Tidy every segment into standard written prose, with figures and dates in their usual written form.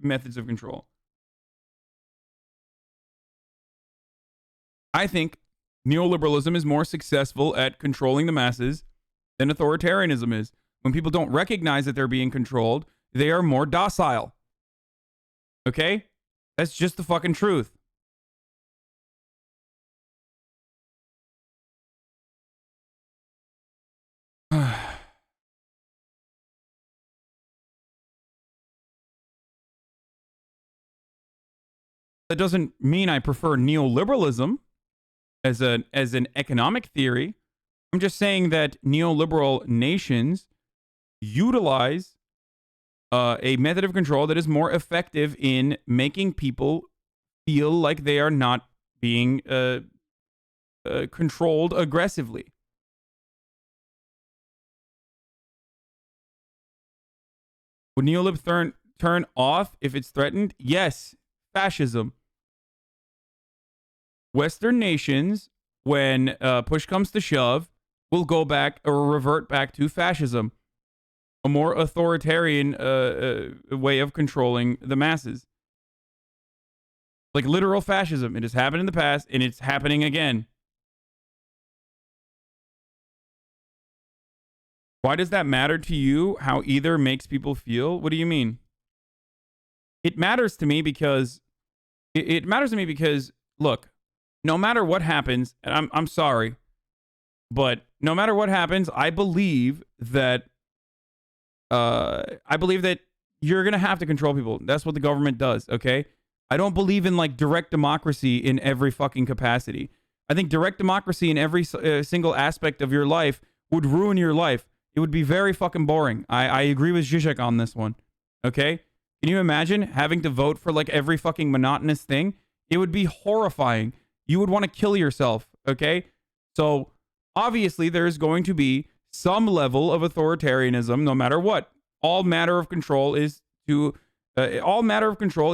methods of control. I think neoliberalism is more successful at controlling the masses than authoritarianism is. When people don't recognize that they're being controlled, they are more docile. Okay? That's just the fucking truth. That doesn't mean I prefer neoliberalism as an economic theory. I'm just saying that neoliberal nations utilize a method of control that is more effective in making people feel like they are not being controlled aggressively. Would neolib turn off if it's threatened? Yes. Fascism. Western nations, when push comes to shove, will go back or revert back to fascism, a more authoritarian way of controlling the masses. Like literal fascism. It has happened in the past, and it's happening again. Why does that matter to you, how either makes people feel? What do you mean? It matters to me because... It matters to me because, look, no matter what happens, and I'm sorry, but no matter what happens, I believe that you're gonna have to control people. That's what the government does. Okay, I don't believe in like direct democracy in every fucking capacity. I think direct democracy in every single aspect of your life would ruin your life. It would be very fucking boring. I agree with Zizek on this one. Okay. Can you imagine having to vote for like every fucking monotonous thing? It would be horrifying. You would want to kill yourself, okay? So obviously there is going to be some level of authoritarianism no matter what. All matter of control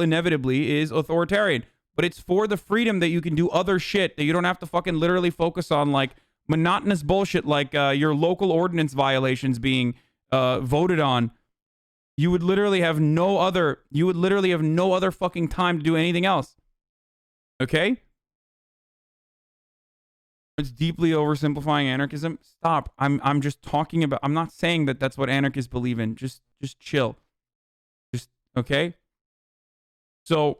inevitably is authoritarian, but it's for the freedom that you can do other shit that you don't have to fucking literally focus on like monotonous bullshit like your local ordinance violations being voted on. You would literally have no other fucking time to do anything else. Okay? It's deeply oversimplifying anarchism. Stop. I'm just talking about, I'm not saying that that's what anarchists believe in. Just chill. Just, okay? So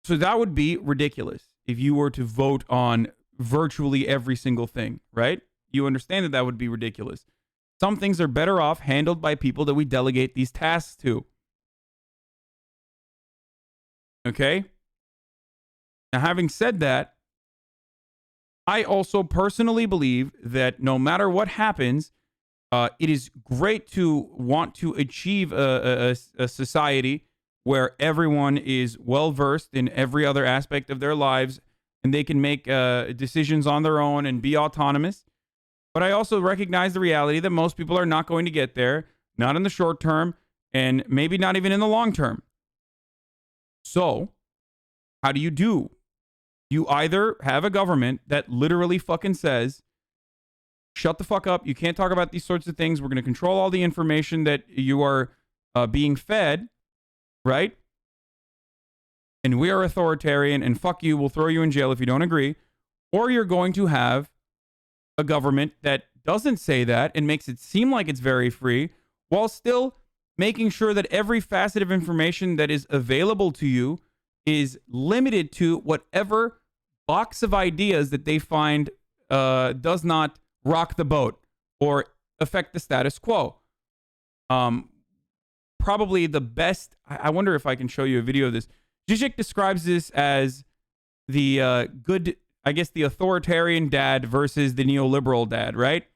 that would be ridiculous if you were to vote on virtually every single thing, right? You understand that would be ridiculous. Some things are better off handled by people that we delegate these tasks to. Okay? Now, having said that, I also personally believe that no matter what happens, it is great to want to achieve a society where everyone is well-versed in every other aspect of their lives and they can make decisions on their own and be autonomous. But I also recognize the reality that most people are not going to get there, not in the short term, and maybe not even in the long term. So, how do? You either have a government that literally fucking says, shut the fuck up, you can't talk about these sorts of things, we're going to control all the information that you are being fed, right? And we are authoritarian, and fuck you, we'll throw you in jail if you don't agree. Or you're going to have a government that doesn't say that and makes it seem like it's very free, while still making sure that every facet of information that is available to you is limited to whatever box of ideas that they find does not rock the boat or affect the status quo. Probably the best, I wonder if I can show you a video of this. Zizek describes this as the good, I guess, the authoritarian dad versus the neoliberal dad, right?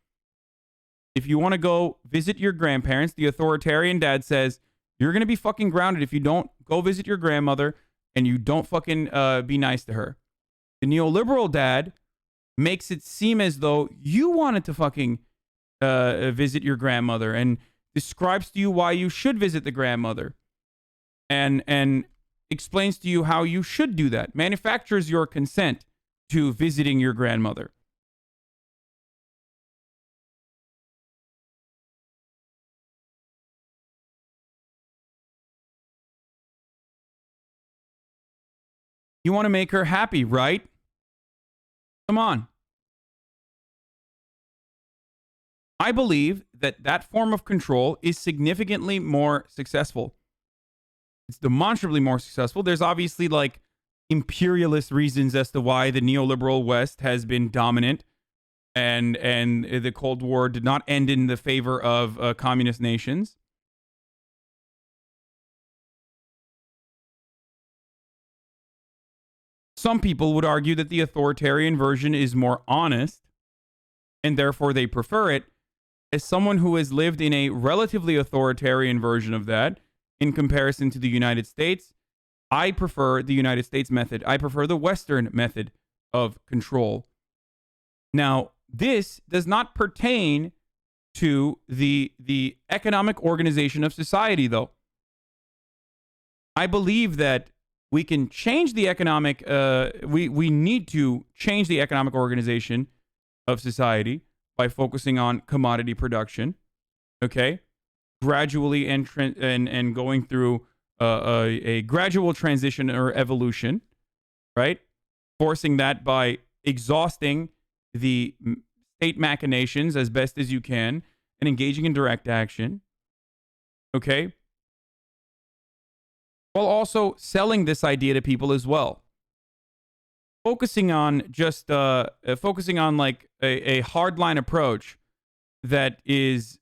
If you want to go visit your grandparents, the authoritarian dad says, you're going to be fucking grounded if you don't go visit your grandmother and you don't fucking be nice to her. The neoliberal dad makes it seem as though you wanted to fucking visit your grandmother and describes to you why you should visit the grandmother and explains to you how you should do that, manufactures your consent to visiting your grandmother. You want to make her happy, right? Come on. I believe that that form of control is significantly more successful. It's demonstrably more successful. There's obviously like imperialist reasons as to why the neoliberal West has been dominant, and the Cold War did not end in the favor of communist nations. Some people would argue that the authoritarian version is more honest, and therefore they prefer it. As someone who has lived in a relatively authoritarian version of that, in comparison to the United States, I prefer the United States method. I prefer the Western method of control. Now, this does not pertain to the economic organization of society, though. I believe that we can change the economic, we need to change the economic organization of society by focusing on commodity production, okay? Gradually and going through a gradual transition or evolution, right? Forcing that by exhausting the state machinations as best as you can and engaging in direct action, okay? While also selling this idea to people as well. Focusing on just focusing on like a hardline approach that is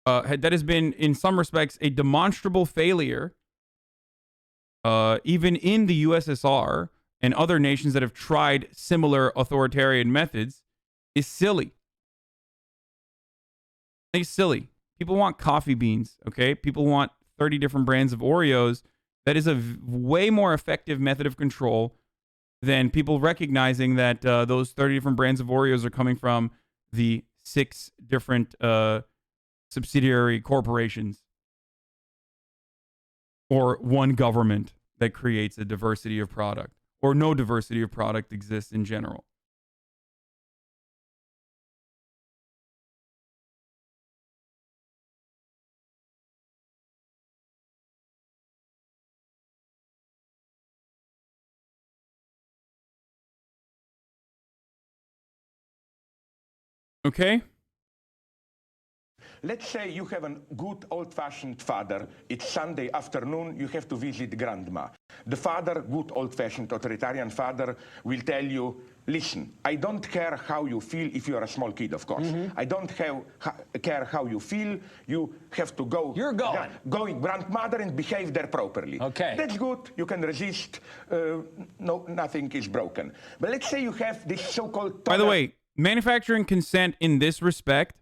that has been in some respects a demonstrable failure, even in the USSR and other nations that have tried similar authoritarian methods, is silly. It's silly. People want coffee beans, okay? People want 30 different brands of Oreos. That is a way more effective method of control than people recognizing that those 30 different brands of Oreos are coming from the 6 different subsidiary corporations or one government that creates a diversity of product, or no diversity of product exists in general. Okay? Let's say you have a good old-fashioned father. It's Sunday afternoon. You have to visit grandma. The father, good old-fashioned authoritarian father, will tell you, listen, I don't care how you feel if you're a small kid, of course. I don't care how you feel. You have to go. You're going. Go with grandmother and behave there properly. Okay. That's good. You can resist. No, nothing is broken. But let's say you have this so-called... By the way, manufacturing consent in this respect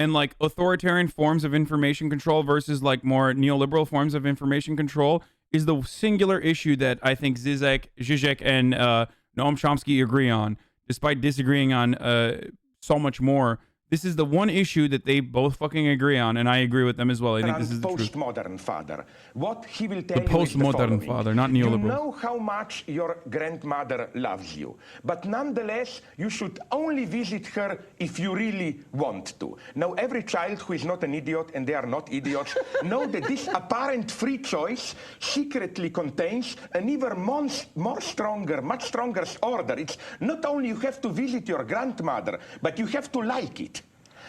and like authoritarian forms of information control versus like more neoliberal forms of information control is the singular issue that I think Zizek and Noam Chomsky agree on, despite disagreeing on so much more. This is the one issue that they both fucking agree on, and I agree with them as well. I think this is the truth. Postmodern father. What he will tell The postmodern father, not neoliberal. You know how much your grandmother loves you, but nonetheless, you should only visit her if you really want to. Now, every child who is not an idiot, and they are not idiots, know that this apparent free choice secretly contains an even much stronger order. It's not only you have to visit your grandmother, but you have to like it.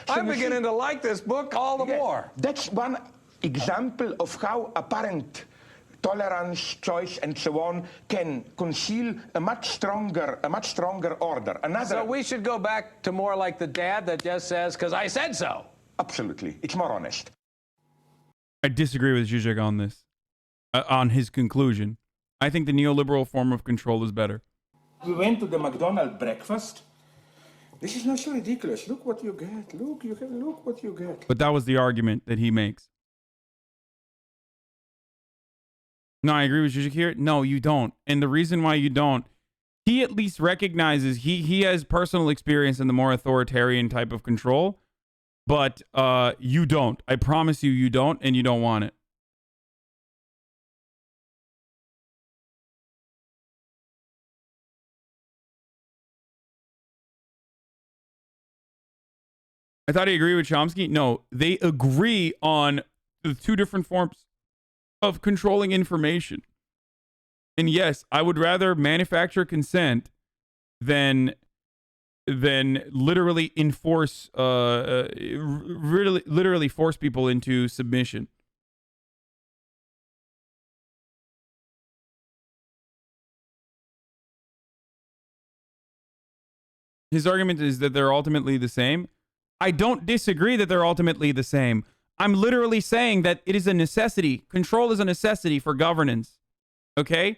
So I'm beginning to like this book all the more. That's one example of how apparent tolerance, choice, and so on can conceal a much stronger order. So we should go back to more like the dad that just says, because I said so. Absolutely. It's more honest. I disagree with Zizek on this, on his conclusion. I think the neoliberal form of control is better. We went to the McDonald's breakfast. This is not so ridiculous. Look what you get. Look what you get. But that was the argument that he makes. No, I agree with Zizek here. No, you don't. And the reason why you don't, he at least recognizes he has personal experience in the more authoritarian type of control, but you don't. I promise you don't, and you don't want it. I thought he agreed with Chomsky. No, they agree on the 2 different forms of controlling information. And yes, I would rather manufacture consent than literally enforce literally force people into submission. His argument is that they're ultimately the same. I don't disagree that they're ultimately the same. I'm literally saying that it is a necessity. Control is a necessity for governance. Okay?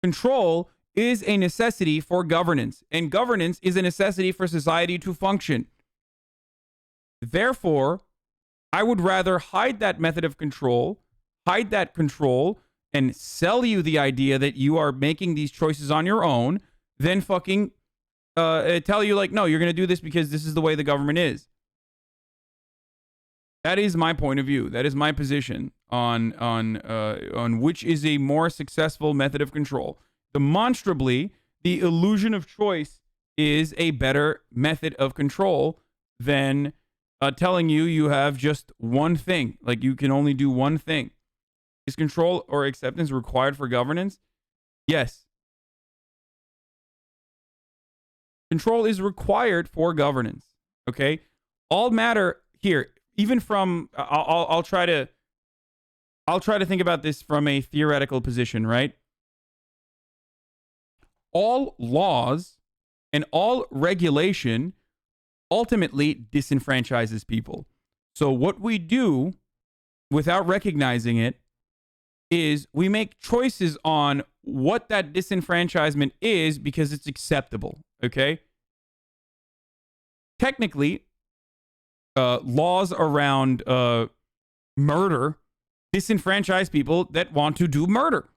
Control is a necessity for governance, and governance is a necessity for society to function. Therefore, I would rather hide that method of control, hide that control, and sell you the idea that you are making these choices on your own than fucking tell you, like, no, you're going to do this because this is the way the government is. That is my point of view. That is my position on which is a more successful method of control. Demonstrably, the illusion of choice is a better method of control than telling you have just one thing. Like, you can only do one thing. Is control or acceptance required for governance? Yes. Control is required for governance. Okay? All matter here, even from I'll try to think about this from a theoretical position, right? All laws and all regulation ultimately disenfranchises people. So what we do without recognizing it is we make choices on what that disenfranchisement is because it's acceptable, okay? Technically, laws around murder disenfranchise people that want to do murder.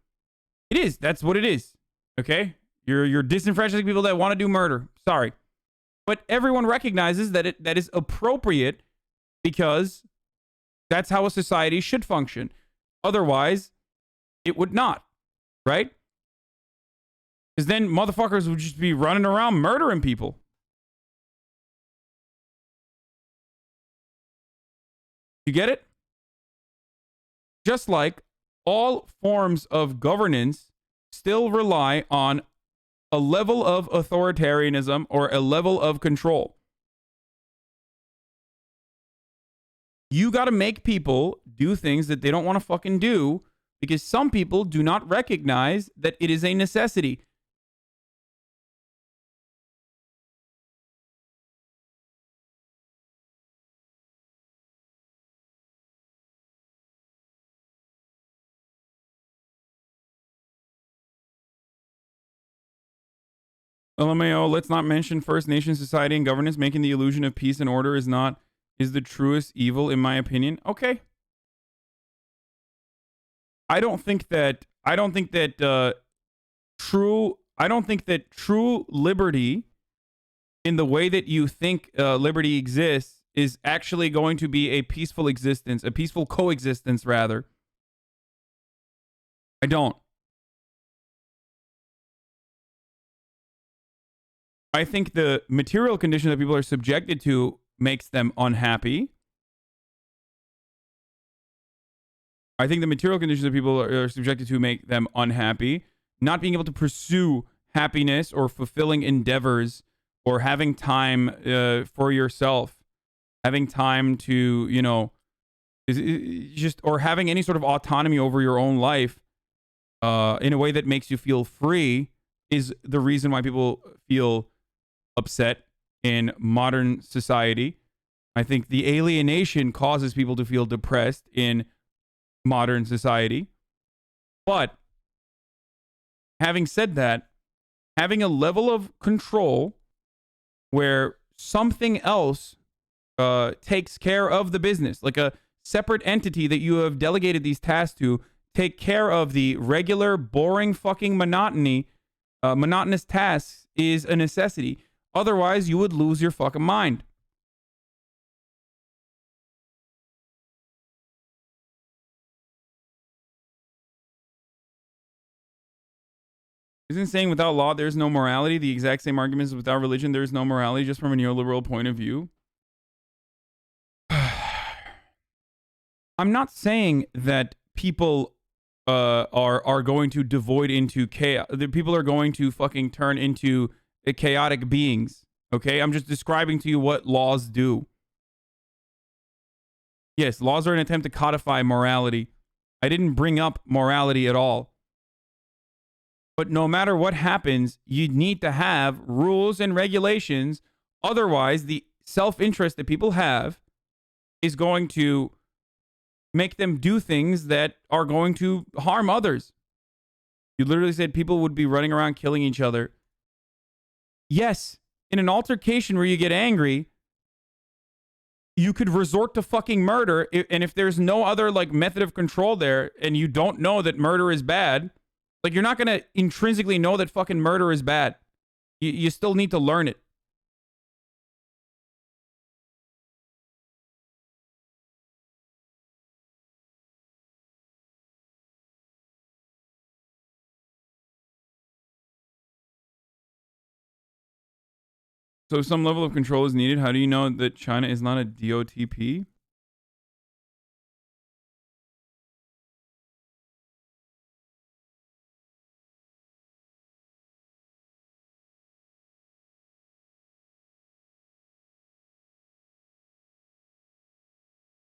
It is. That's what it is, okay? You're disenfranchising people that want to do murder. Sorry. But everyone recognizes that that is appropriate because that's how a society should function. Otherwise, it would not, right? Because then motherfuckers would just be running around murdering people. You get it? Just like all forms of governance still rely on a level of authoritarianism or a level of control. You got to make people do things that they don't want to fucking do because some people do not recognize that it is a necessity. LMAO, let's not mention First Nation society and governance. Making the illusion of peace and order is the truest evil, in my opinion. Okay. I don't think that true liberty in the way that you think liberty exists is actually going to be a peaceful existence, a peaceful coexistence, rather. I don't. I think the material condition that people are subjected to makes them unhappy. I think the material conditions that people are subjected to make them unhappy. Not being able to pursue happiness or fulfilling endeavors or having time for yourself, having time to, or having any sort of autonomy over your own life in a way that makes you feel free is the reason why people feel upset in modern society. I think the alienation causes people to feel depressed in modern society. But having said that, having a level of control where something else takes care of the business, like a separate entity that you have delegated these tasks to, take care of the regular, boring fucking monotonous tasks is a necessity. Otherwise, you would lose your fucking mind. Isn't saying without law there's no morality the exact same argument as without religion there's no morality, just from a neoliberal point of view? I'm not saying that people are going to devoid into chaos. The people are going to fucking turn into chaotic beings. Okay, I'm just describing to you what laws do. Yes, laws are an attempt to codify morality. I didn't bring up morality at all. But no matter what happens, you need to have rules and regulations. Otherwise, the self-interest that people have is going to make them do things that are going to harm others. You literally said people would be running around killing each other. Yes, in an altercation where you get angry, you could resort to fucking murder. And if there's no other like method of control there and you don't know that murder is bad, like you're not going to intrinsically know that fucking murder is bad. You still need to learn it. So if some level of control is needed, how do you know that China is not a DOTP?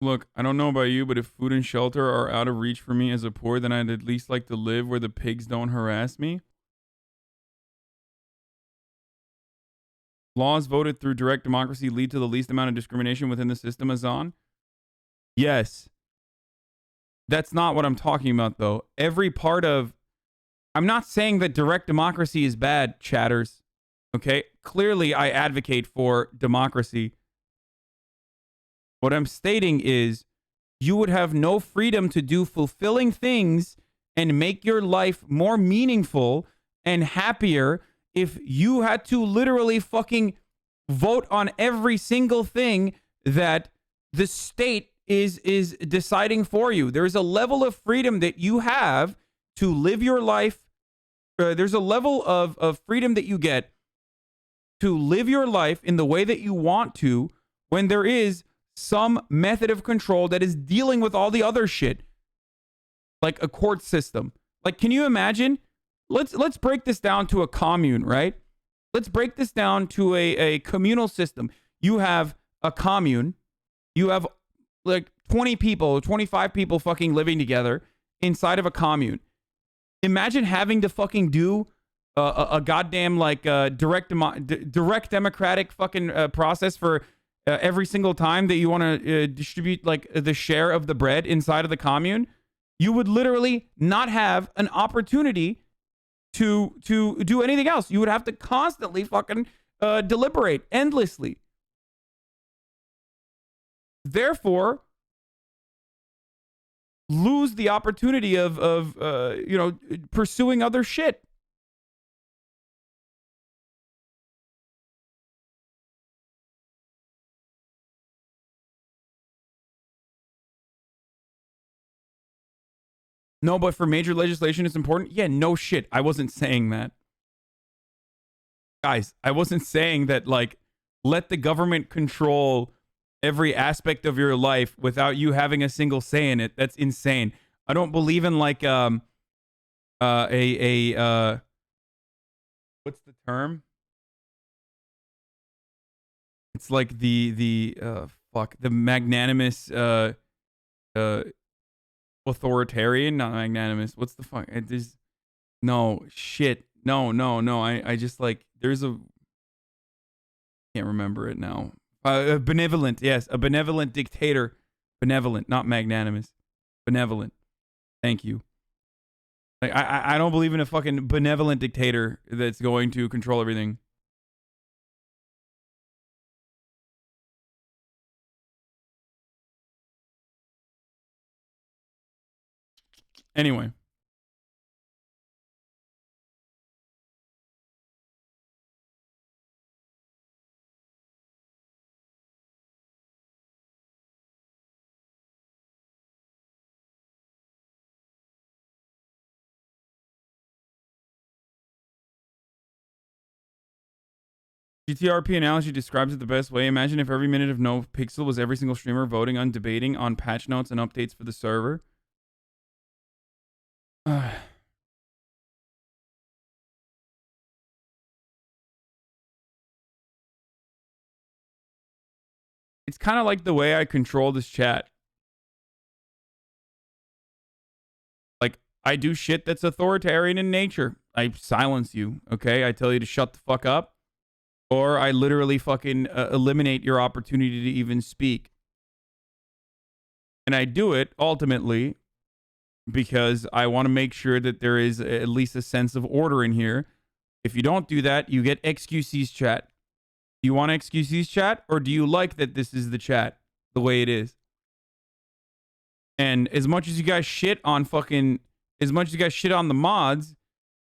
Look, I don't know about you, but if food and shelter are out of reach for me as a poor, then I'd at least like to live where the pigs don't harass me. Laws voted through direct democracy lead to the least amount of discrimination within the system, Azan? Yes. That's not what I'm talking about, though. Every part of... I'm not saying that direct democracy is bad, chatters. Okay? Clearly, I advocate for democracy. What I'm stating is you would have no freedom to do fulfilling things and make your life more meaningful and happier if you had to literally fucking vote on every single thing that the state is deciding for you. There's a level of freedom that you have to live your life. There's a level of freedom that you get to live your life in the way that you want to when there is some method of control that is dealing with all the other shit, like a court system. Like, can you imagine? Let's break this down to a commune, right? Let's break this down to a communal system. You have a commune. You have like 20 people, 25 people fucking living together inside of a commune. Imagine having to fucking do a goddamn like direct democratic fucking process for every single time that you want to distribute like the share of the bread inside of the commune. You would literally not have an opportunity to do anything else. You would have to constantly fucking deliberate endlessly. Therefore, lose the opportunity of you know, pursuing other shit. No, but for major legislation, it's important. Yeah, no shit. I wasn't saying that. Guys, I wasn't saying that, like, let the government control every aspect of your life without you having a single say in it. That's insane. I don't believe in, like, what's the term? It's like the magnanimous, authoritarian, not magnanimous. What's the fuck? There's no shit. No. I just like there's a can't remember it now. Benevolent, yes, a benevolent dictator. Benevolent, not magnanimous. Benevolent. Thank you. Like I don't believe in a fucking benevolent dictator that's going to control everything. Anyway. GTRP analogy describes it the best way. Imagine if every minute of no pixel was every single streamer voting on, debating on patch notes and updates for the server. It's kind of like the way I control this chat. Like, I do shit that's authoritarian in nature. I silence you, okay? I tell you to shut the fuck up. Or I literally fucking eliminate your opportunity to even speak. And I do it, ultimately, because I want to make sure that there is at least a sense of order in here. If you don't do that, you get excuses chat. Do you want excuses chat, or do you like that this is the chat the way it is? And as much as you guys shit on the mods,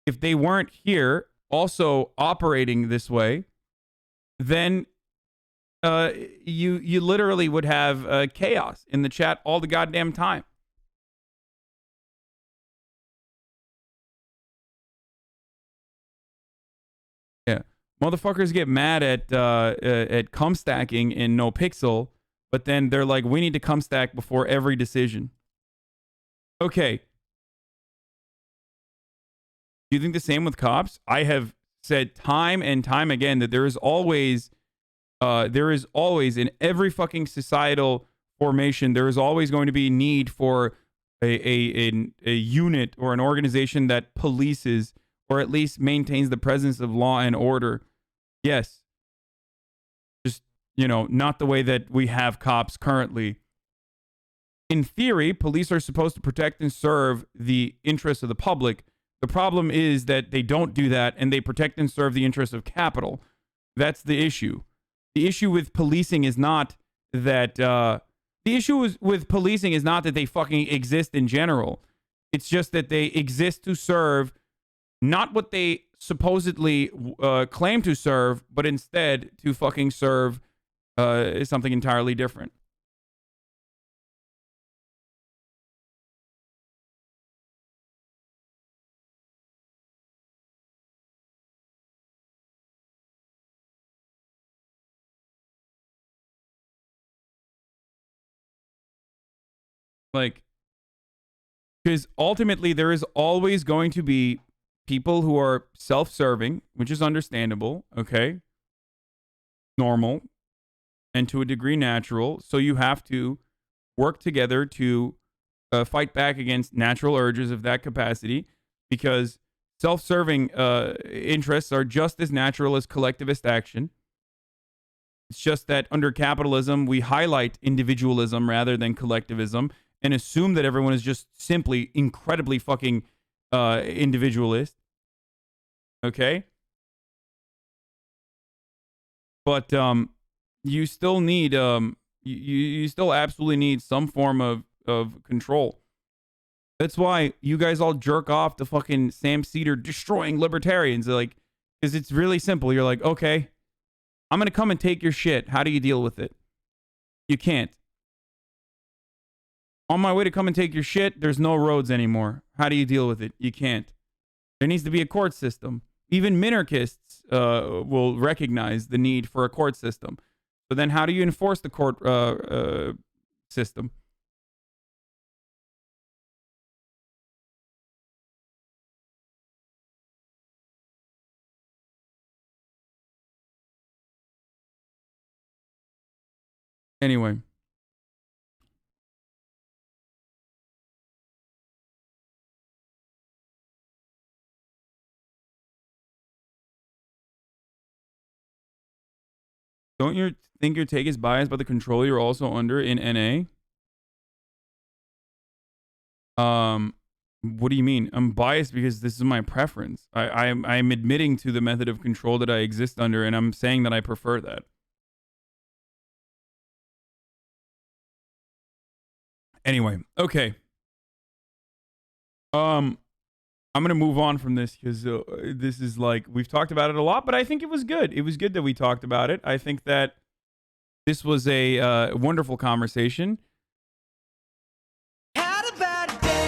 if they weren't here also operating this way, then you literally would have chaos in the chat all the goddamn time. Yeah, motherfuckers get mad at cum stacking in No Pixel, but then they're like, we need to cum stack before every decision. Okay. Do you think the same with cops? I have said time and time again that there is always in every fucking societal formation, there is always going to be need for a unit or an organization that polices or at least maintains the presence of law and order. Yes. Just, not the way that we have cops currently. In theory, police are supposed to protect and serve the interests of the public. The problem is that they don't do that, and they protect and serve the interests of capital. That's the issue. The issue with policing is not that they fucking exist in general. It's just that they exist to serve not what they supposedly claim to serve, but instead to fucking serve something entirely different. Like, because ultimately there is always going to be people who are self-serving, which is understandable, okay? Normal, and to a degree natural. So you have to work together to fight back against natural urges of that capacity, because self-serving interests are just as natural as collectivist action. It's just that under capitalism, we highlight individualism rather than collectivism and assume that everyone is just simply incredibly fucking individualist. Okay? But you still need you still absolutely need some form of control. That's why you guys all jerk off to fucking Sam Cedar destroying libertarians. Like, because it's really simple. You're like, okay, I'm gonna come and take your shit. How do you deal with it? You can't. On my way to come and take your shit, there's no roads anymore. How do you deal with it? You can't. There needs to be a court system. Even minarchists will recognize the need for a court system. So then how do you enforce the court system? Anyway. Don't you think your take is biased by the control you're also under in NA? What do you mean? I'm biased because this is my preference. I'm admitting to the method of control that I exist under, and I'm saying that I prefer that. Anyway, okay. I'm gonna move on from this because this is like, we've talked about it a lot, but I think it was good. It was good that we talked about it. I think that this was a wonderful conversation. Had a bad day.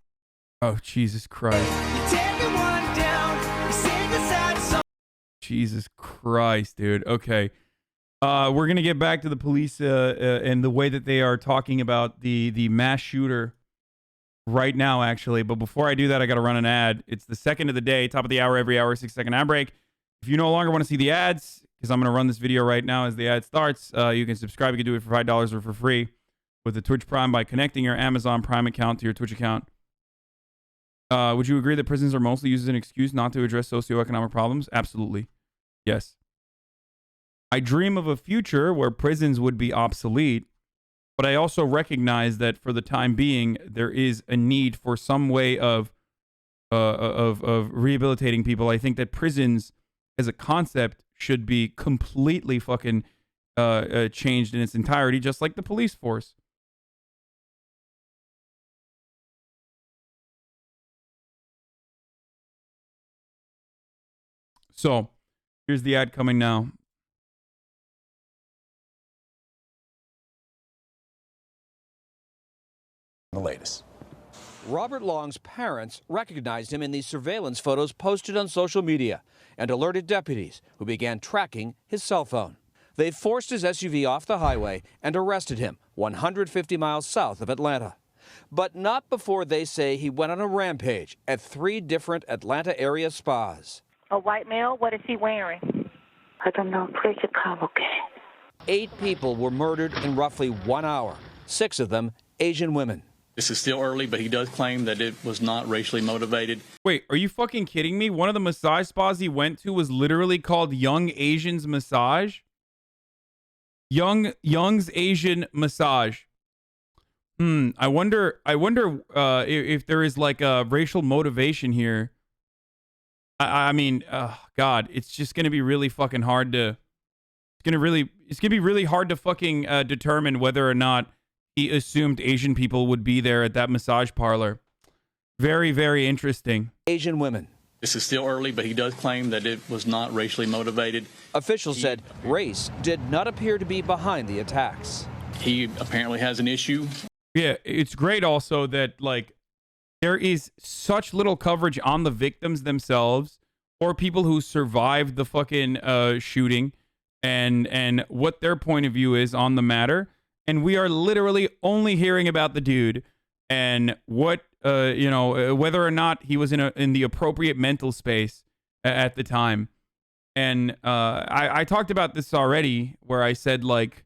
Oh, Jesus Christ. Jesus Christ, dude. Okay. We're going to get back to the police and the way that they are talking about the mass shooter right now, actually. But before I do that, I got to run an ad. It's the second of the day, top of the hour, every hour, 6-second ad break. If you no longer want to see the ads, because I'm going to run this video right now as the ad starts, you can subscribe. You can do it for $5 or for free with the Twitch Prime by connecting your Amazon Prime account to your Twitch account. Would you agree that prisons are mostly used as an excuse not to address socioeconomic problems? Absolutely. Yes. I dream of a future where prisons would be obsolete, but I also recognize that for the time being, there is a need for some way of rehabilitating people. I think that prisons as a concept should be completely fucking changed in its entirety, just like the police force. So, here's the ad coming now. The latest. Robert Long's parents recognized him in these surveillance photos posted on social media and alerted deputies who began tracking his cell phone. They forced his SUV off the highway and arrested him 150 miles south of Atlanta. But not before they say he went on a rampage at 3 different Atlanta area spas. A white male? What is he wearing? I don't know. Please come, okay? 8 people were murdered in roughly 1 hour, 6 of them Asian women. This is still early, but he does claim that it was not racially motivated. Wait, are you fucking kidding me? One of the massage spas he went to was literally called Young Asians Massage? Young's Asian Massage. I wonder if there is like a racial motivation here. I mean, God, it's just gonna be really fucking hard to. It's gonna be really hard to fucking determine whether or not he assumed Asian people would be there at that massage parlor. Very, very interesting. Asian women. This is still early, but he does claim that it was not racially motivated. Officials said race did not appear to be behind the attacks. He apparently has an issue. Yeah, it's great also that, like, there is such little coverage on the victims themselves or people who survived the fucking shooting and what their point of view is on the matter. And we are literally only hearing about the dude and what, whether or not he was in the appropriate mental space at the time. And I talked about this already, where I said, like,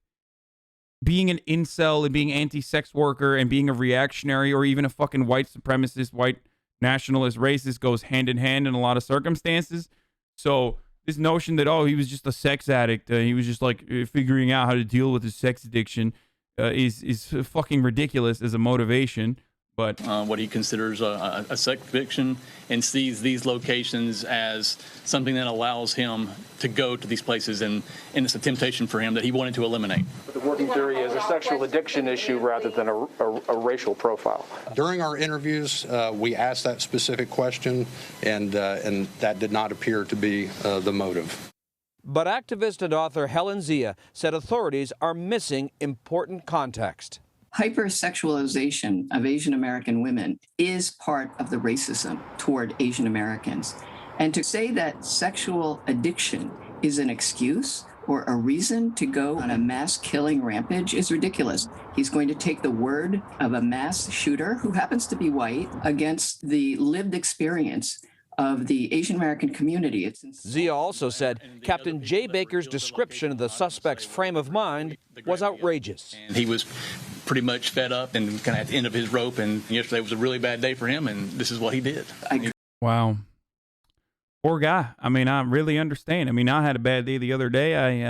being an incel and being anti-sex worker and being a reactionary or even a fucking white supremacist, white nationalist, racist goes hand in hand in a lot of circumstances. So this notion that, oh, he was just a sex addict, he was just like figuring out how to deal with his sex addiction is fucking ridiculous as a motivation. But what he considers a sex addiction and sees these locations as something that allows him to go to these places, and it's a temptation for him that he wanted to eliminate. The working theory is a sexual addiction issue rather than a racial profile. During our interviews, we asked that specific question, and that did not appear to be the motive. But activist and author Helen Zia said authorities are missing important context. Hypersexualization of Asian American women is part of the racism toward Asian Americans. And to say that sexual addiction is an excuse or a reason to go on a mass killing rampage is ridiculous. He's going to take the word of a mass shooter who happens to be white against the lived experience of the Asian American community. Zia also said Captain Jay Baker's description of the suspect's frame of mind was outrageous. And he was pretty much fed up and kind of at the end of his rope, and yesterday was a really bad day for him, and this is what he did. Wow. Poor guy. I mean, I really understand. I mean, I had a bad day the other day.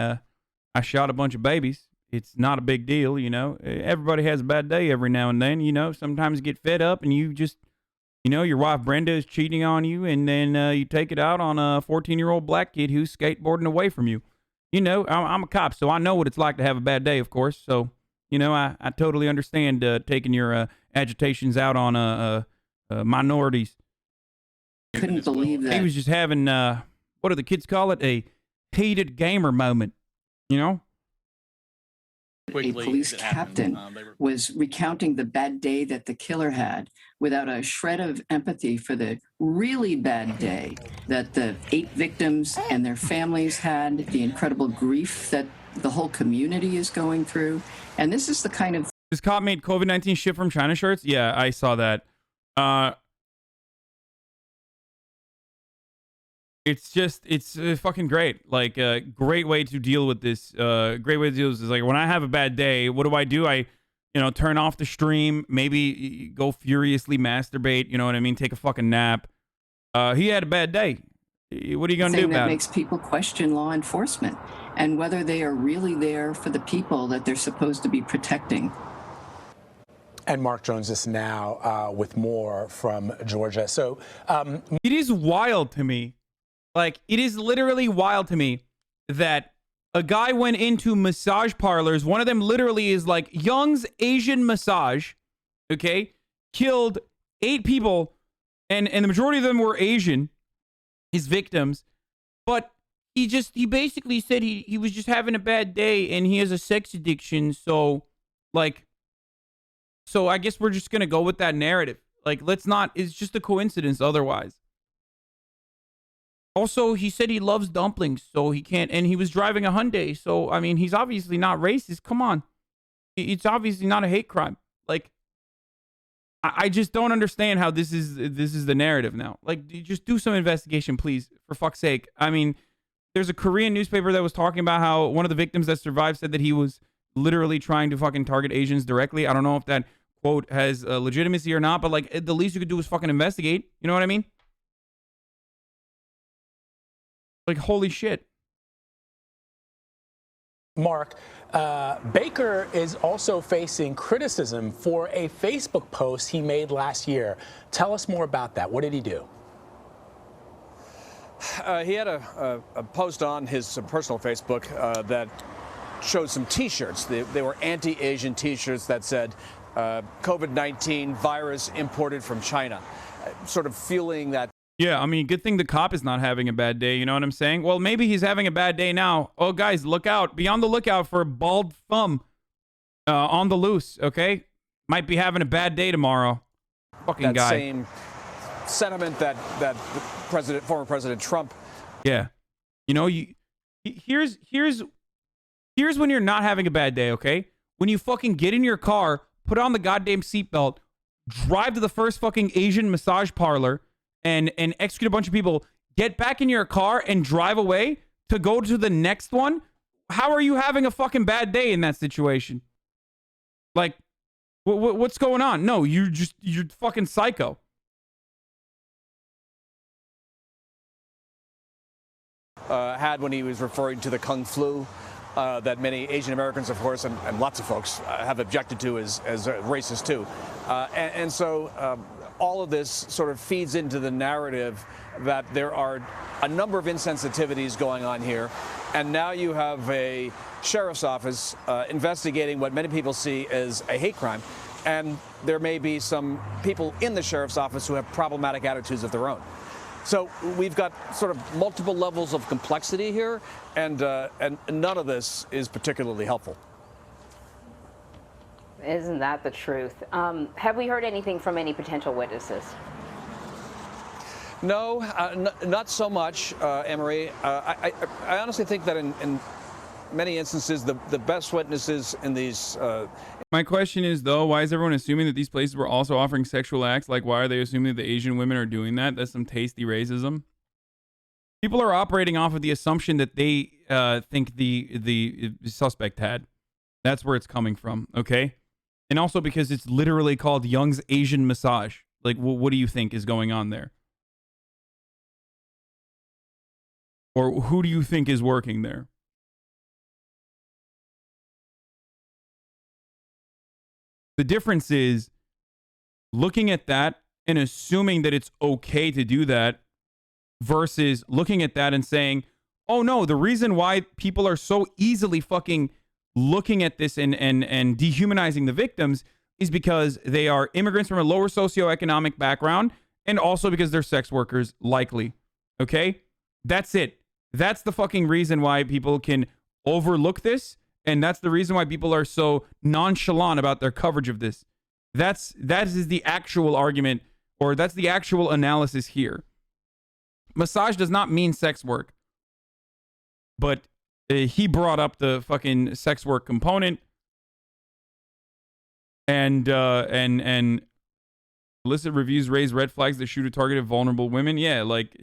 I shot a bunch of babies. It's not a big deal, you know. Everybody has a bad day every now and then, you know. Sometimes you get fed up and you just, you know, your wife Brenda is cheating on you, and then you take it out on a 14-year-old black kid who's skateboarding away from you. You know, I'm a cop, so I know what it's like to have a bad day, of course. So, you know, I totally understand taking your agitations out on minorities. Couldn't believe that. He was just having, what do the kids call it? A heated gamer moment, you know? A police captain was recounting the bad day that the killer had without a shred of empathy for the really bad day that the 8 victims and their families had, the incredible grief that the whole community is going through. And this is the kind of... This cop made COVID-19 ship from China shirts? Yeah, I saw that. It's fucking great. Like a great way to deal with this. Great way to deal with this is like when I have a bad day, what do? I turn off the stream, maybe go furiously masturbate, you know what I mean? Take a fucking nap. He had a bad day. What are you going to do about it? That makes people question law enforcement and whether they are really there for the people that they're supposed to be protecting. And Mark joins us now with more from Georgia. So it is wild to me. Like, it is literally wild to me that a guy went into massage parlors. One of them literally is like Young's Asian Massage, okay? Killed 8 people, and the majority of them were Asian, his victims. But he basically said he was just having a bad day and he has a sex addiction. So I guess we're just going to go with that narrative. Like, it's just a coincidence otherwise. Also, he said he loves dumplings, so he can't, and he was driving a Hyundai, so, I mean, he's obviously not racist. Come on. It's obviously not a hate crime. Like, I just don't understand how this is the narrative now. Like, just do some investigation, please, for fuck's sake. I mean, there's a Korean newspaper that was talking about how one of the victims that survived said that he was literally trying to fucking target Asians directly. I don't know if that quote has legitimacy or not, but, like, the least you could do is fucking investigate. You know what I mean? Like, holy shit. Mark, Baker is also facing criticism for a Facebook post he made last year. Tell us more about that. What did he do? He had a post on his personal Facebook that showed some T-shirts. They were anti-Asian T-shirts that said, COVID-19 virus imported from China. Sort of feeling that. Yeah, I mean, good thing the cop is not having a bad day, you know what I'm saying? Well, maybe he's having a bad day now. Oh, guys, look out. Be on the lookout for a bald thumb on the loose, okay? Might be having a bad day tomorrow. Fucking that guy. Same sentiment that former President Trump. Yeah. You know, here's when you're not having a bad day, okay? When you fucking get in your car, put on the goddamn seatbelt, drive to the first fucking Asian massage parlor, and execute a bunch of people, get back in your car and drive away to go to the next one. How are you having a fucking bad day in that situation? Like, what's going on? No, you're fucking psycho. Had when he was referring to the Kung Flu that many Asian Americans, of course, and lots of folks have objected to as racist too. And so all of this sort of feeds into the narrative that there are a number of insensitivities going on here. And now you have a sheriff's office investigating what many people see as a hate crime. And there may be some people in the sheriff's office who have problematic attitudes of their own. So we've got sort of multiple levels of complexity here, and none of this is particularly helpful. Isn't that the truth? Have we heard anything from any potential witnesses? No, not so much, Emery. I honestly think that in many instances, the best witnesses in these... My question is, though, why is everyone assuming that these places were also offering sexual acts? Like, why are they assuming that the Asian women are doing that? That's some tasty racism. People are operating off of the assumption that they think the suspect had. That's where it's coming from, okay? And also because it's literally called Young's Asian Massage. Like, what do you think is going on there? Or who do you think is working there? The difference is looking at that and assuming that it's okay to do that versus looking at that and saying, oh no, the reason why people are so easily fucking looking at this and dehumanizing the victims is because they are immigrants from a lower socioeconomic background and also because they're sex workers, likely. Okay? That's it. That's the fucking reason why people can overlook this. And that's the reason why people are so nonchalant about their coverage of this. That is the actual argument, or that's the actual analysis here. Massage does not mean sex work. But he brought up the fucking sex work component. And Illicit reviews raise red flags that shoot at targeted vulnerable women. Yeah, like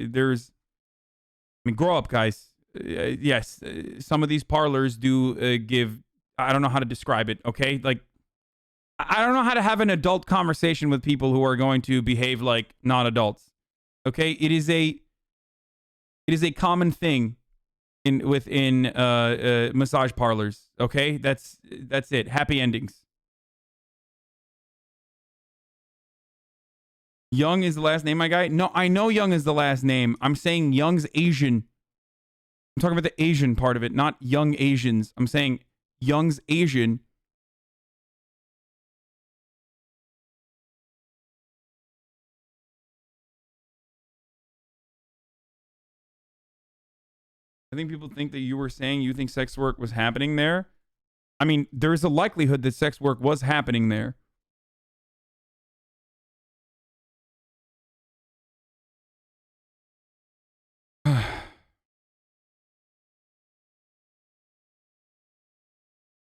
grow up, guys. Yes, some of these parlors do give, I don't know how to describe it, okay? Like, I don't know how to have an adult conversation with people who are going to behave like non-adults, okay? It is a common thing within massage parlors, okay? That's it. Happy endings. Young is the last name, my guy? No, I know Young is the last name. I'm saying Young's Asian. I'm talking about the Asian part of it, not young Asians. I'm saying Young's Asian. I think people think that you were saying you think sex work was happening there. I mean, there's a likelihood that sex work was happening there.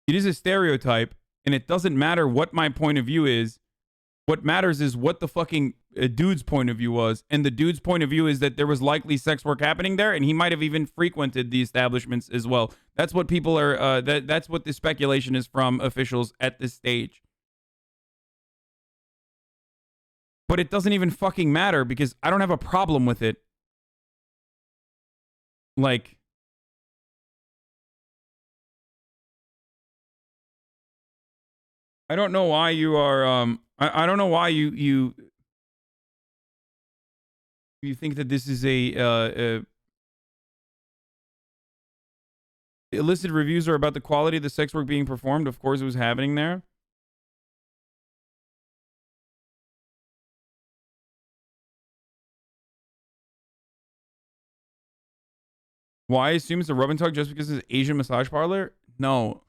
It is a stereotype, and it doesn't matter what my point of view is. What matters is what the fucking dude's point of view was. And the dude's point of view is that there was likely sex work happening there, and he might have even frequented the establishments as well. That's what people are, that's what the speculation is from officials at this stage. But it doesn't even fucking matter because I don't have a problem with it. Like, I don't know why you are, I don't know why you think that this is a illicit reviews are about the quality of the sex work being performed. Of course it was happening there. Why assume it's a rub and tug just because it's an Asian massage parlor? No.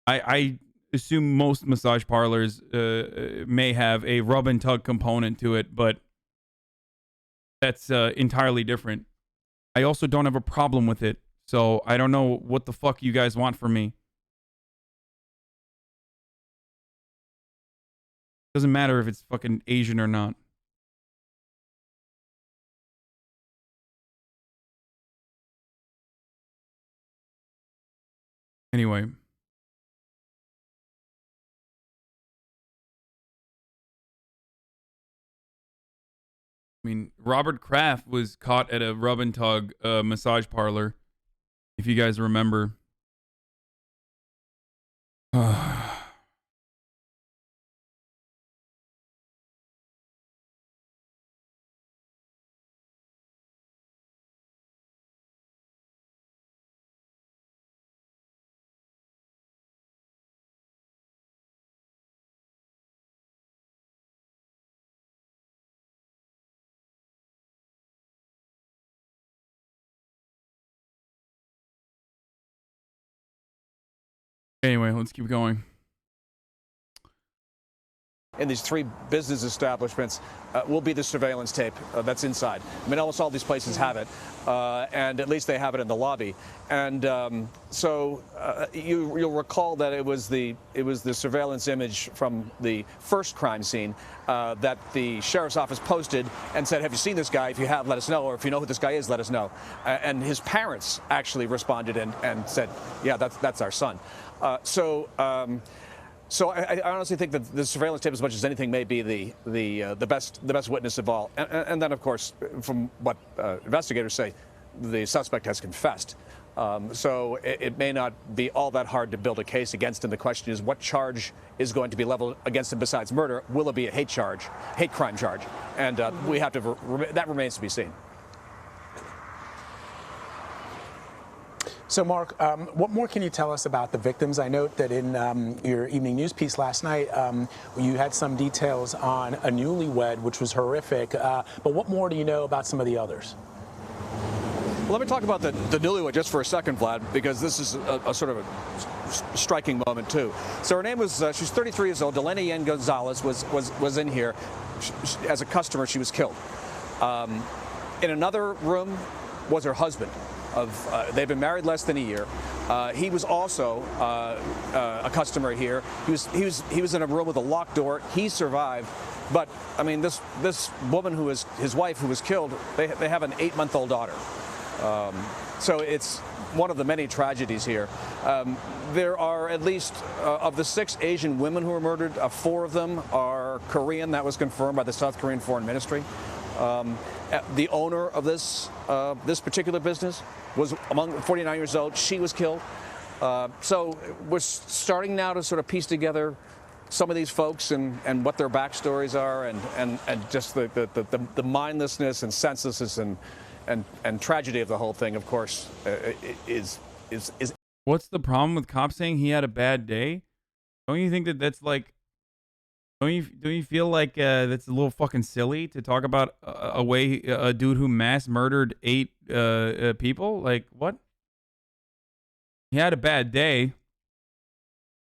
I assume most massage parlors may have a rub and tug component to it, but that's entirely different. I also don't have a problem with it, so I don't know what the fuck you guys want from me. Doesn't matter if it's fucking Asian or not. Anyway. I mean, Robert Kraft was caught at a rub and tug massage parlor, if you guys remember. Anyway, let's keep going. In these 3 business establishments will be the surveillance tape that's inside. I mean, almost all these places have it, and at least they have it in the lobby. And so you'll recall that it was the surveillance image from the first crime scene that the sheriff's office posted and said, "Have you seen this guy? If you have, let us know. Or if you know who this guy is, let us know." And his parents actually responded and said, "Yeah, that's our son." So I honestly think that the surveillance tape, as much as anything, may be the best witness of all. And then, of course, from what investigators say, the suspect has confessed. So it may not be all that hard to build a case against him. The question is, what charge is going to be leveled against him besides murder? Will it be a hate crime charge? And we have to. That remains to be seen. So, Mark, what more can you tell us about the victims? I note that in your evening news piece last night, you had some details on a newlywed, which was horrific. But what more do you know about some of the others? Well, let me talk about the newlywed just for a second, Vlad, because this is a sort of a striking moment, too. So her name was, she's 33 years old. Delaney Ann Gonzalez was in here. As a customer, she was killed. In another room was her husband. They've been married less than a year. He was also a customer here. He was in a room with a locked door. He survived. But I mean, this woman who is his wife who was killed, they have an 8-month-old daughter. So it's one of the many tragedies here. There are at least, of the 6 Asian women who were murdered, 4 of them are Korean. That was confirmed by the South Korean Foreign Ministry. The owner of this particular business was 49 years old. She was killed. So we're starting now to sort of piece together some of these folks and what their backstories are, and just the mindlessness and senselessness and tragedy of the whole thing, of course, is. What's the problem with cops saying he had a bad day? Don't you think that's like? Don't you feel like that's a little fucking silly to talk about a dude who mass murdered 8 people? Like, what? He had a bad day.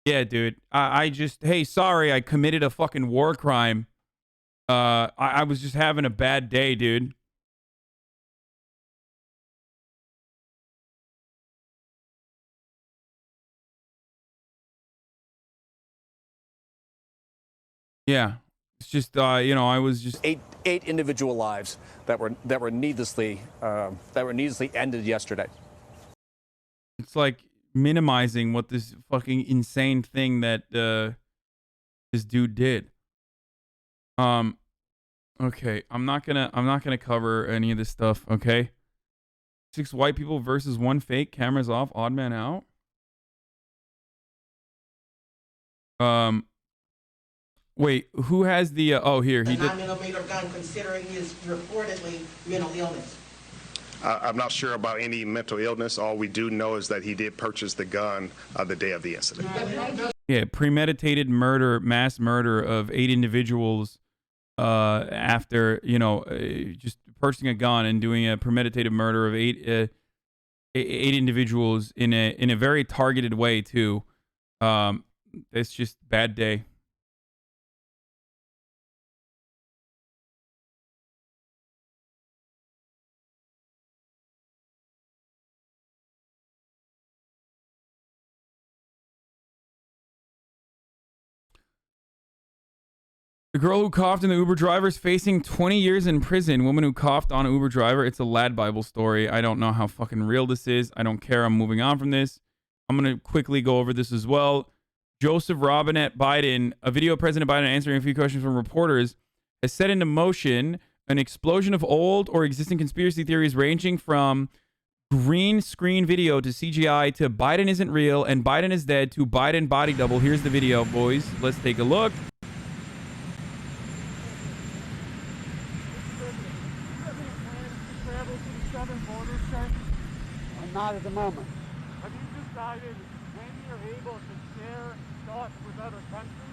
Yeah, dude. Hey, sorry, I committed a fucking war crime. I was just having a bad day, dude. Yeah. It's just, I was just... Eight individual lives that were needlessly ended yesterday. It's like minimizing what this fucking insane thing that this dude did. Okay, I'm not gonna cover any of this stuff. Okay, 6 white people versus 1 fake. Cameras off. Odd man out. Wait, who has the? Oh, here he did. 9mm gun, considering his reportedly mental illness. I'm not sure about any mental illness. All we do know is that he did purchase the gun the day of the incident. Yeah, premeditated murder, mass murder of 8 individuals after, just purchasing a gun and doing a premeditated murder of 8 individuals in a very targeted way too. It's just bad day. The girl who coughed in the Uber driver is facing 20 years in prison. Woman who coughed on an Uber driver. It's a lad Bible story. I don't know how fucking real this is. I don't care. I'm moving on from this. I'm going to quickly go over this as well. Joseph Robinette Biden, a video of President Biden answering a few questions from reporters, has set into motion an explosion of old or existing conspiracy theories ranging from green screen video to CGI to Biden isn't real and Biden is dead to Biden body double. Here's the video, boys. Let's take a look. Not at the moment. Have you decided when you're able to share thoughts with other countries?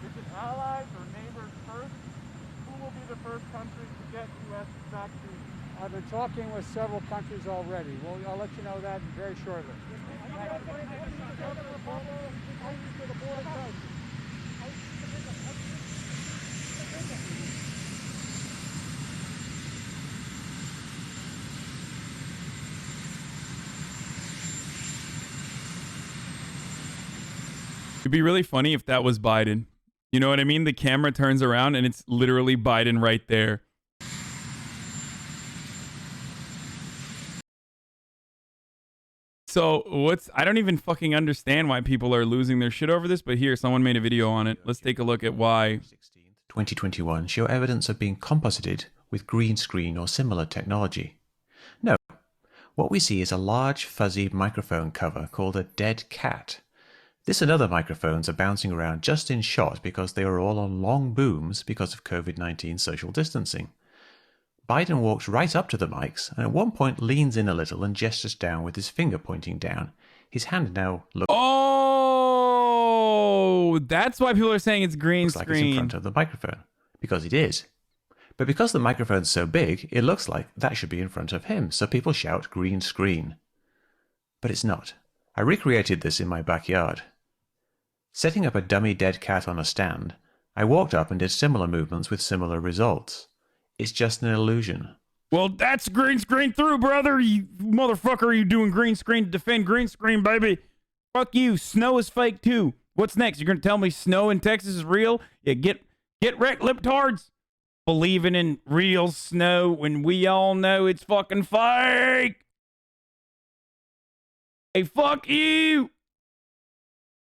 Is it allies or neighbors first? Who will be the first country to get U.S. vaccines? I've been talking with several countries already. Well, I'll let you know that very shortly. It'd be really funny if that was Biden. You know what I mean? The camera turns around and it's literally Biden right there. So I don't even fucking understand why people are losing their shit over this, but here, someone made a video on it. Let's take a look at why. 2021 show evidence of being composited with green screen or similar technology. No, what we see is a large fuzzy microphone cover called a dead cat. This and other microphones are bouncing around just in shot because they are all on long booms because of COVID-19 social distancing. Biden walks right up to the mics and at one point leans in a little and gestures down with his finger pointing down. His hand now looks... Oh, that's why people are saying it's green looks screen. Like it's in front of the microphone. Because it is. But because the microphone's so big, it looks like that should be in front of him, so people shout green screen. But it's not. I recreated this in my backyard. Setting up a dummy dead cat on a stand, I walked up and did similar movements with similar results. It's just an illusion. Well, that's green screen through, brother. You motherfucker, are you doing green screen to defend green screen, baby? Fuck you. Snow is fake too. What's next? You're going to tell me snow in Texas is real? Yeah, get Get wrecked, libtards. Believing in real snow when we all know it's fucking fake. Hey, fuck you.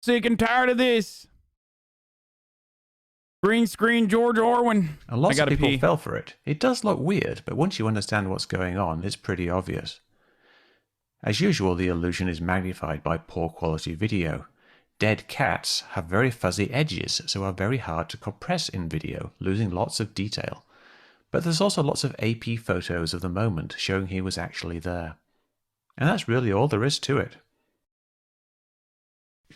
Sick and tired of this. Green screen George Orwin. And lots of people pee. fell for it. It does look weird, but once you understand what's going on, it's pretty obvious. As usual, the illusion is magnified by poor quality video. Dead cats have very fuzzy edges, so are very hard to compress in video, losing lots of detail. But there's also lots of AP photos of the moment showing he was actually there. And that's really all there is to it.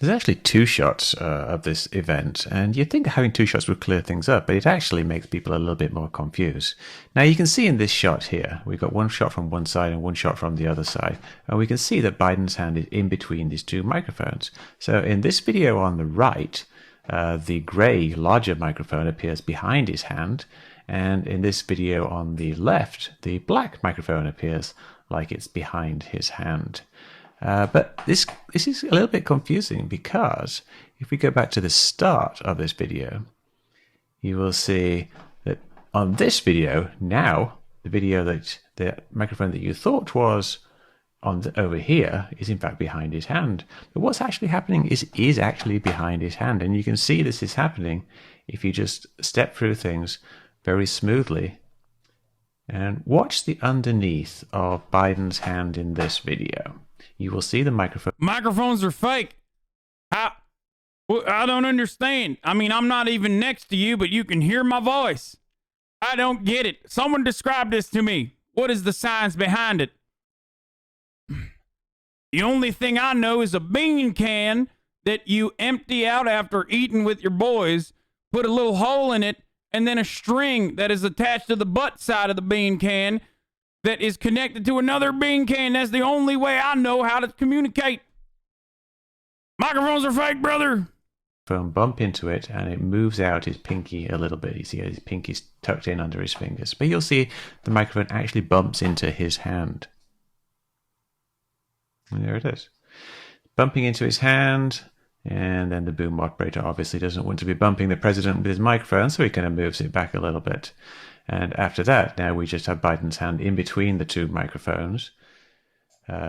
There's actually two shots of this event, and you'd think having two shots would clear things up, but it actually makes people a little bit more confused. Now you can see in this shot here, we've got one shot from one side and one shot from the other side, and we can see that Biden's hand is in between these two microphones. So in this video on the right, the grey, larger microphone appears behind his hand, and in this video on the left, the black microphone appears like it's behind his hand. But this is a little bit confusing because if we go back to the start of this video, you will see that on this video, now the video that the microphone that you thought was over here is in fact behind his hand. But what's actually happening is actually behind his hand. And you can see this is happening if you just step through things very smoothly and watch the underneath of Biden's hand in this video. You will see the microphone. Microphones are fake. I don't understand. I mean, I'm not even next to you, but you can hear my voice. I don't get it. Someone describe this to me. What is the science behind it? The only thing I know is a bean can that you empty out after eating with your boys, put a little hole in it, and then a string that is attached to the butt side of the bean can that is connected to another bean can. That's the only way I know how to communicate. Microphones are fake, brother. Phone bump into it and it moves out his pinky a little bit. You see his pinky's tucked in under his fingers. But you'll see the microphone actually bumps into his hand. And there it is. Bumping into his hand. And then the boom operator obviously doesn't want to be bumping the president with his microphone, so he kind of moves it back a little bit. And after that, now we just have Biden's hand in between the two microphones.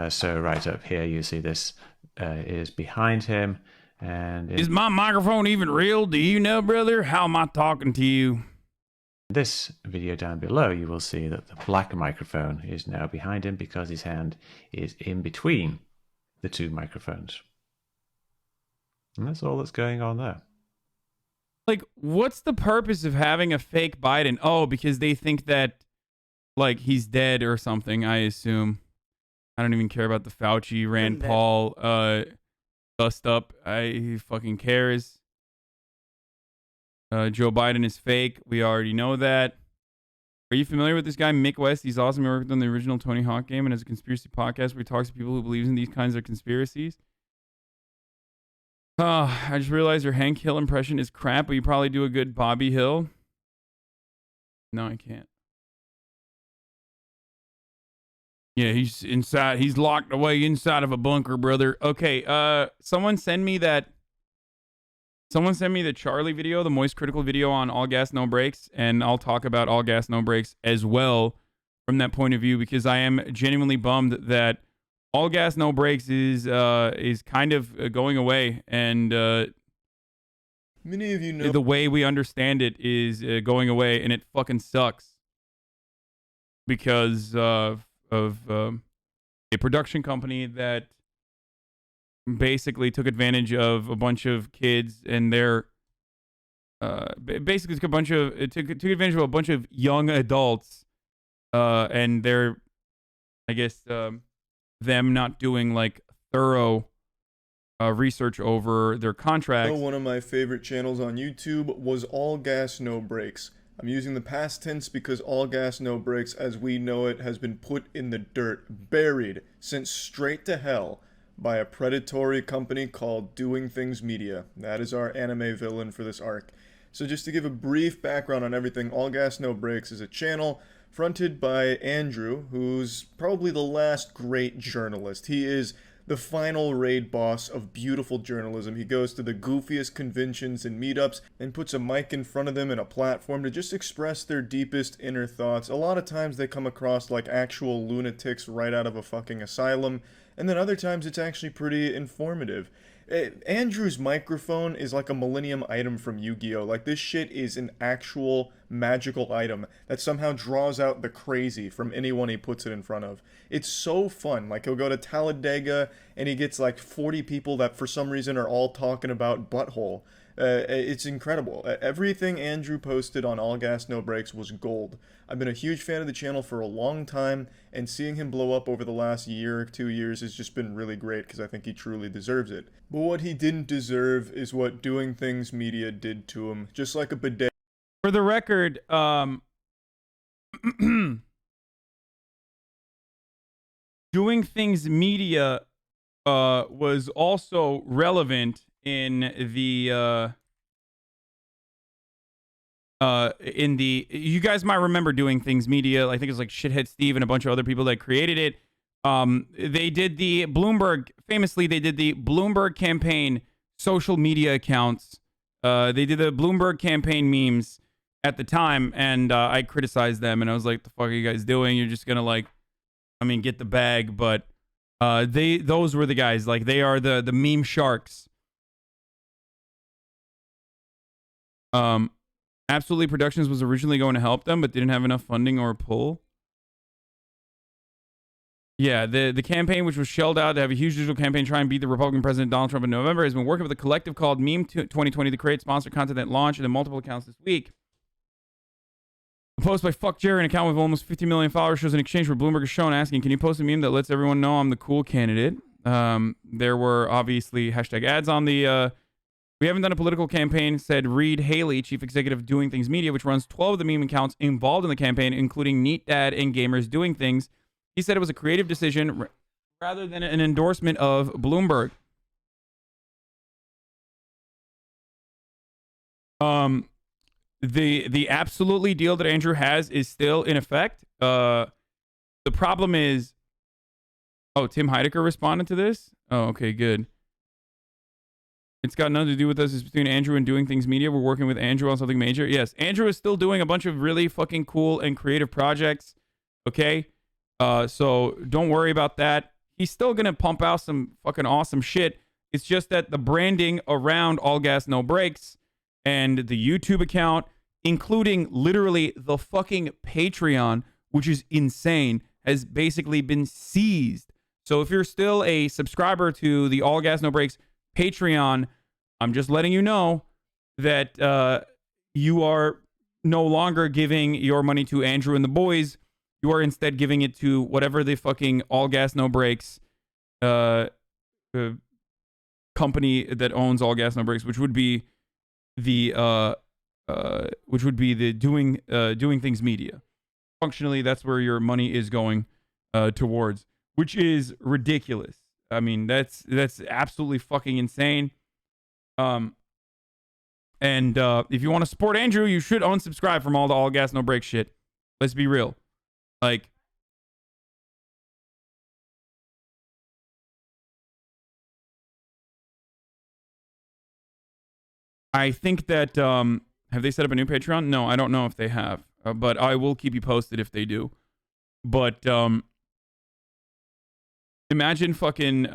So right up here, you see this is behind him. And is my microphone even real? Do you know, brother? How am I talking to you? This video down below, you will see that the black microphone is now behind him because his hand is in between the two microphones. And that's all that's going on there. Like, what's the purpose of having a fake Biden? Oh, because they think that, like, he's dead or something, I assume. I don't even care about the Fauci, Rand Paul, dust up. He fucking cares. Joe Biden is fake. We already know that. Are you familiar with this guy, Mick West? He's awesome. He worked on the original Tony Hawk game and has a conspiracy podcast where he talks to people who believe in these kinds of conspiracies. I just realized your Hank Hill impression is crap, but you probably do a good Bobby Hill. No, I can't. Yeah, he's inside. He's locked away inside of a bunker, brother. Okay, someone send me the Charlie video, the Moist Critical video on All Gas No Brakes, and I'll talk about All Gas No Brakes as well from that point of view, because I am genuinely bummed that All Gas No Brakes is kind of going away, and many of you know the way we understand it is going away, and it fucking sucks because of a production company that basically took advantage of a bunch of kids and their basically took advantage of a bunch of young adults and their, I guess, them not doing like thorough research over their contracts. One of my favorite channels on YouTube was All Gas No Brakes. I'm using the past tense because All Gas No Brakes, as we know it, has been put in the dirt, buried, sent straight to hell by a predatory company called Doing Things Media. That is our anime villain for this arc. So just to give a brief background on everything, All Gas No Brakes is a channel fronted by Andrew, who's probably the last great journalist. He is the final raid boss of beautiful journalism. He goes to the goofiest conventions and meetups and puts a mic in front of them and a platform to just express their deepest inner thoughts. A lot of times they come across like actual lunatics right out of a fucking asylum, and then other times it's actually pretty informative. Andrew's microphone is like a Millennium item from Yu-Gi-Oh! Like, this shit is an actual magical item that somehow draws out the crazy from anyone he puts it in front of. It's so fun. Like, he'll go to Talladega and he gets like 40 people that for some reason are all talking about butthole. It's incredible. Everything Andrew posted on All Gas No Brakes was gold. I've been a huge fan of the channel for a long time, and seeing him blow up over the last year or 2 years has just been really great because I think he truly deserves it. But what he didn't deserve is what Doing Things Media did to him. Just like a bidet. For the record, Doing Things Media was also relevant in the you guys might remember Doing Things Media. I think it's like Shithead Steve and a bunch of other people that created it. They did the Bloomberg, famously, they did the Bloomberg campaign social media accounts. They did the Bloomberg campaign memes at the time, and I criticized them, and I was like, the fuck are you guys doing? You're just gonna like, I mean, get the bag, but those were the guys. Like, they are the meme sharks. Absolutely Productions was originally going to help them, but didn't have enough funding or pull. Yeah, the campaign, which was shelled out to have a huge digital campaign try and beat the Republican President Donald Trump in November, has been working with a collective called Meme 2020 to create sponsored content that launched in multiple accounts this week. A post by Fuck Jerry, an account with almost 50 million followers, shows an exchange where Bloomberg is shown asking, can you post a meme that lets everyone know I'm the cool candidate? There were obviously hashtag ads on the... we haven't done a political campaign, said Reed Haley, chief executive of Doing Things Media, which runs 12 of the meme accounts involved in the campaign, including Neat Dad and Gamers Doing Things. He said it was a creative decision rather than an endorsement of Bloomberg. The absolutely deal that Andrew has is still in effect. The problem is... Oh, Tim Heidecker responded to this? Oh, okay, good. It's got nothing to do with us. It's between Andrew and Doing Things Media. We're working with Andrew on something major. Yes, Andrew is still doing a bunch of really fucking cool and creative projects. Okay? So don't worry about that. He's still going to pump out some fucking awesome shit. It's just that the branding around All Gas No Brakes and the YouTube account, including literally the fucking Patreon, which is insane, has basically been seized. So if you're still a subscriber to the All Gas No Brakes Patreon, I'm just letting you know that you are no longer giving your money to Andrew and the boys. You are instead giving it to whatever the fucking All Gas No Brakes company that owns All Gas No Brakes, which would be the Doing Things Media. Functionally, that's where your money is going towards, which is ridiculous. I mean, that's absolutely fucking insane. And if you want to support Andrew, you should unsubscribe from all the All Gas No Brakes shit. Let's be real. Like, I think that have they set up a new Patreon? No, I don't know if they have, but I will keep you posted if they do. But imagine fucking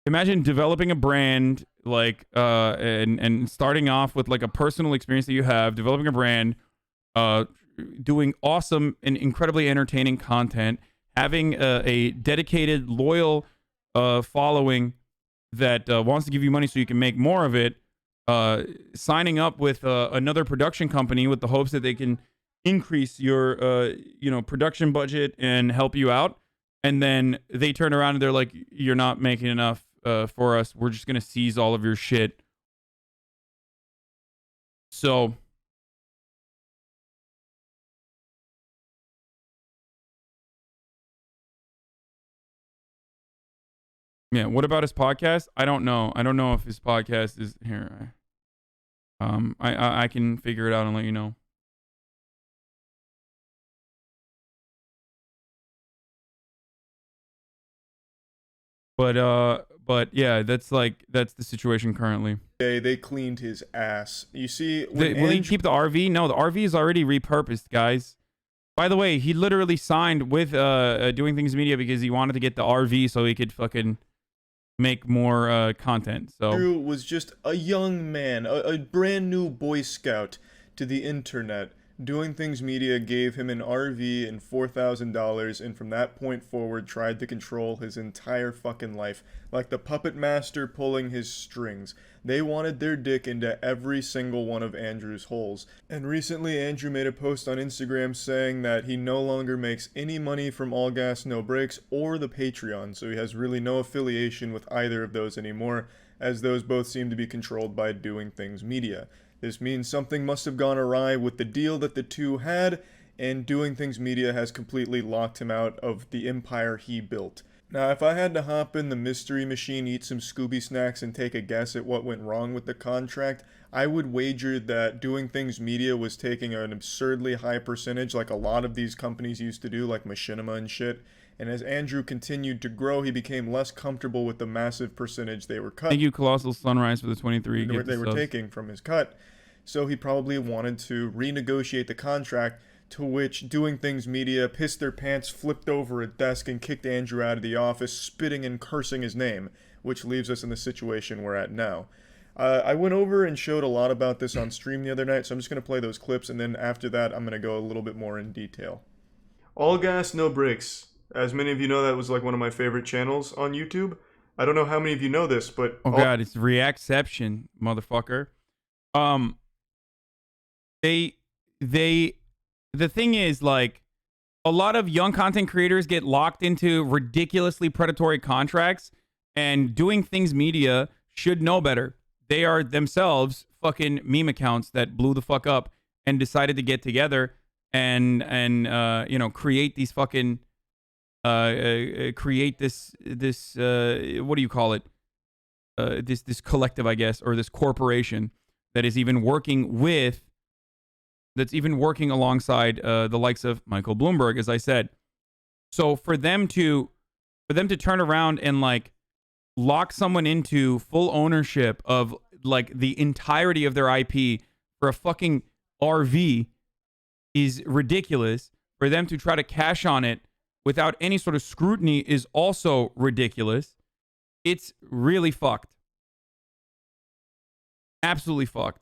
imagine developing a brand like and starting off with like a personal experience that you have, developing a brand, doing awesome and incredibly entertaining content, having a dedicated, loyal following that wants to give you money so you can make more of it, signing up with another production company with the hopes that they can increase your production budget and help you out, and then they turn around and they're like, you're not making enough for us, we're just gonna seize all of your shit. So yeah, what about his podcast? I don't know if his podcast is here. I can figure it out and let you know. But yeah, that's the situation currently. They cleaned his ass. You see, Will he keep the RV? No, the RV is already repurposed, guys. By the way, he literally signed with Doing Things Media because he wanted to get the RV so he could fucking make more content. So Andrew was just a young man, a brand new Boy Scout to the internet. Doing Things Media gave him an RV and $4,000, and from that point forward tried to control his entire fucking life, like the puppet master pulling his strings. They wanted their dick into every single one of Andrew's holes. And recently Andrew made a post on Instagram saying that he no longer makes any money from All Gas No Breaks or the Patreon, so he has really no affiliation with either of those anymore, as those both seem to be controlled by Doing Things Media. This means something must have gone awry with the deal that the two had, and Doing Things Media has completely locked him out of the empire he built. Now, if I had to hop in the mystery machine, eat some Scooby snacks, and take a guess at what went wrong with the contract, I would wager that Doing Things Media was taking an absurdly high percentage like a lot of these companies used to do, like Machinima and shit. And as Andrew continued to grow, he became less comfortable with the massive percentage they were cutting. Thank you, Colossal Sunrise, for the 23. They were taking from his cut. So he probably wanted to renegotiate the contract, to which Doing Things Media pissed their pants, flipped over a desk, and kicked Andrew out of the office, spitting and cursing his name, which leaves us in the situation we're at now. I went over and showed a lot about this on stream the other night, so I'm just going to play those clips, and then after that, I'm going to go a little bit more in detail. All Gas No Breaks. As many of you know, that was like one of my favorite channels on YouTube. I don't know how many of you know this, but... Oh god, it's Reactception, motherfucker. The thing is, like, a lot of young content creators get locked into ridiculously predatory contracts, and Doing Things Media should know better. They are themselves fucking meme accounts that blew the fuck up and decided to get together and you know, create these fucking create this what do you call it? This collective, I guess, or this corporation that is even working with, that's even working alongside the likes of Michael Bloomberg, as I said. So for them to turn around and like lock someone into full ownership of like the entirety of their IP for a fucking RV is ridiculous. For them to try to cash on it without any sort of scrutiny is also ridiculous. It's really fucked. Absolutely fucked.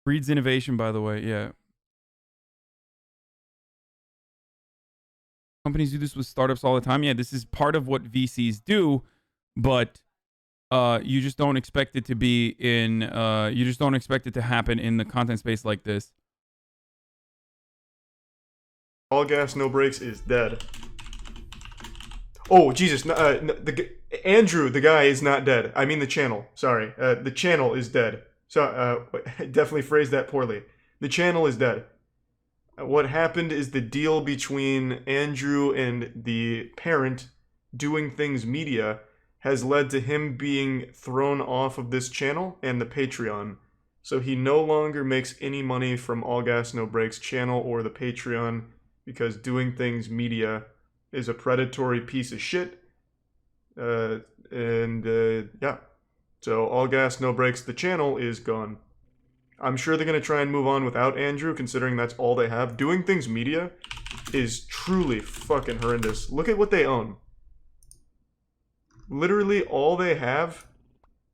Breeds innovation, by the way. Yeah. Companies do this with startups all the time. Yeah, this is part of what VCs do, but you just don't expect it to be in, you just don't expect it to happen in the content space like this. All Gas No Breaks is dead. Oh, Jesus. Andrew, the guy, is not dead. I mean the channel. Sorry. The channel is dead. So, definitely phrased that poorly. The channel is dead. What happened is the deal between Andrew and the parent, Doing Things Media, has led to him being thrown off of this channel and the Patreon. So he no longer makes any money from All Gas No Breaks channel or the Patreon because Doing Things Media is a predatory piece of shit. Yeah. So All Gas No Breaks, the channel, is gone. I'm sure they're going to try and move on without Andrew, considering that's all they have. Doing Things Media is truly fucking horrendous. Look at what they own. Literally all they have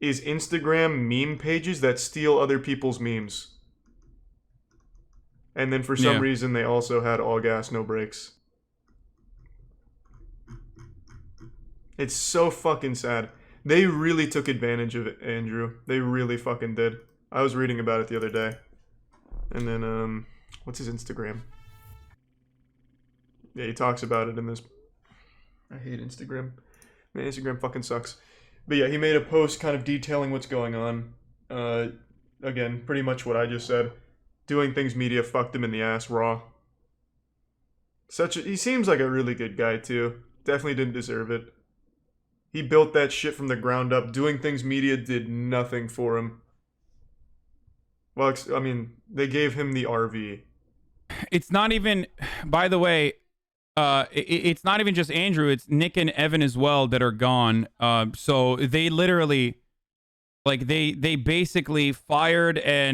is Instagram meme pages that steal other people's memes. And then for some reason they also had All Gas No Breaks. It's so fucking sad. They really took advantage of it, Andrew. They really fucking did. I was reading about it the other day. And then, what's his Instagram? Yeah, he talks about it in this. I hate Instagram. Man, Instagram fucking sucks. But yeah, he made a post kind of detailing what's going on. Again, pretty much what I just said. Doing Things Media fucked him in the ass raw. He seems like a really good guy too. Definitely didn't deserve it. He built that shit from the ground up. Doing Things Media did nothing for him. Well, I mean, they gave him the RV. It's not even, by the way, it's not even just Andrew, it's Nick and Evan as well that are gone. So they literally, like, they basically fired and